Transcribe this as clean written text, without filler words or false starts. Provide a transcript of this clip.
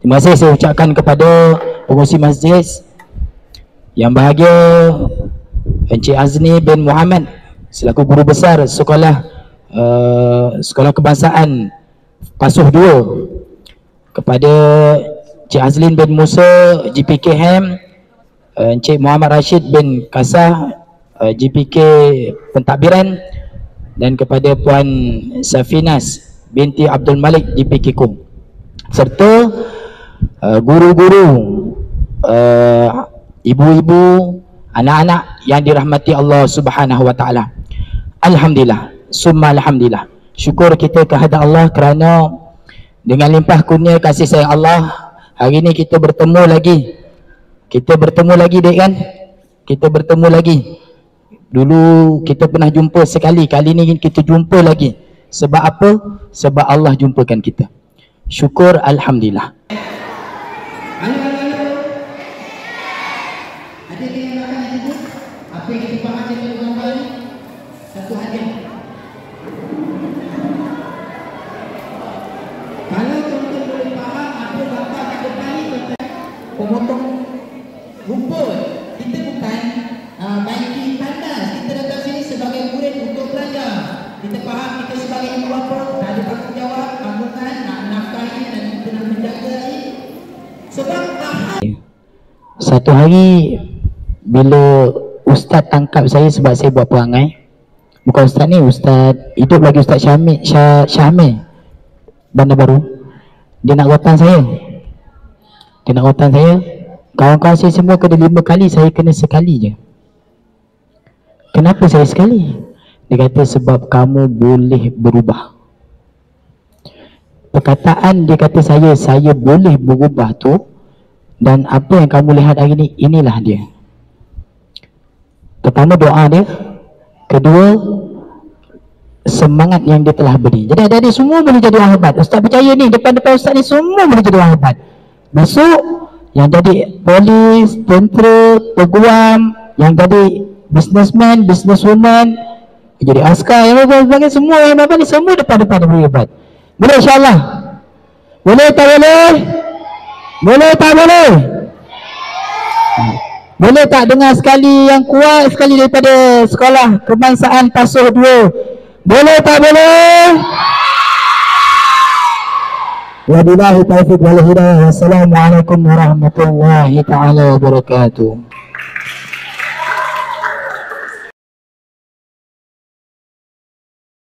Terima kasih saya ucapkan kepada pengurusi masjid yang bahagia, Encik Azni bin Muhammad selaku guru besar sekolah sekolah kebangsaan Pasuh 2, kepada Encik Azlin bin Musa GPKM, Encik Muhammad Rashid bin Kasah GPK Pentadbiran, dan kepada Puan Safinas binti Abdul Malik GPK Kum, serta guru-guru, ibu-ibu, anak-anak yang dirahmati Allah Subhanahu wa taala. Alhamdulillah, summa alhamdulillah. Syukur kita kehadrat Allah kerana dengan limpah kurnia kasih sayang Allah, hari ini kita bertemu lagi. Kita bertemu lagi, dek, kan? Kita bertemu lagi. Dulu kita pernah jumpa sekali, kali ini kita jumpa lagi. Sebab apa? Sebab Allah jumpakan kita. Syukur alhamdulillah. Ada yang akan disebut apa yang kita baca dalam gambar ni? Satu hadiah. Kalau tuan-tuan boleh faham apa gambar kat depan ni, tuan-tuan pemotong rumput. Kita bukan banking tandas. Kita datang sini sebagai murid untuk belajar. Kita faham kita sebagai ibu bapa ada tanggungjawab, tanggungan nak nafkahi dan kita nak menjaga ni. Sebab faham. Satu hari bila ustaz tangkap saya sebab saya buat perangai, bukan ustaz ni, ustaz hidup lagi, Ustaz Syamil Bandar Baru, dia nak rotan saya. Dia nak rotan saya. Kawan-kawan saya semua kena 5 kali, saya kena sekali je. Kenapa saya sekali? Dia kata sebab kamu boleh berubah. Perkataan dia kata saya boleh berubah tu, dan apa yang kamu lihat hari ni, inilah dia. Pertama doa dia, kedua semangat yang dia telah beri. Jadi adik-adik semua boleh jadi orang hebat. Ustaz percaya ni, depan-depan ustaz ni semua boleh jadi orang hebat. Besok yang jadi polis, tentera, peguam, yang jadi businessman, businesswoman, jadi askar, yang sebagainya, semua yang hebat ni semua depan-depan boleh hebat. Boleh insyaAllah? Boleh tak boleh? Boleh tak boleh? Boleh tak dengar sekali yang kuat sekali daripada sekolah kebangsaan Pasuh 2? Boleh tak boleh? Wabillahi taufiq wal hidayah. Wassalamualaikum warahmatullahi taala wabarakatuh.